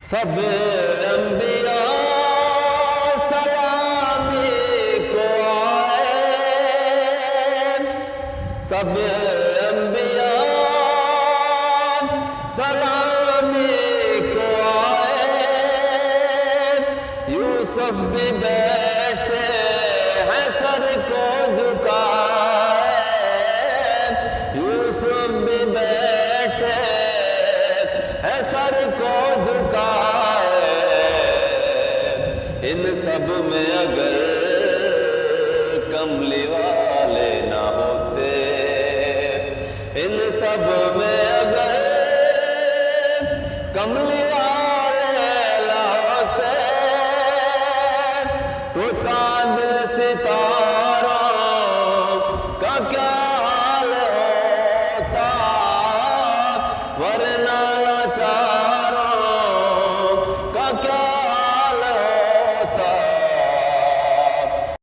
سب انبیاء سلامی کو آئے، سب انبیاء سلامی کو آئے، یوسف بھی بیٹھے ہیں سر کو جھکائے، یوسف بھی بیٹھے ہیں سر کو جھکائے، ان سب میں اگر کملی والے نہ ہوتے، ان سب میں اگر کملی والے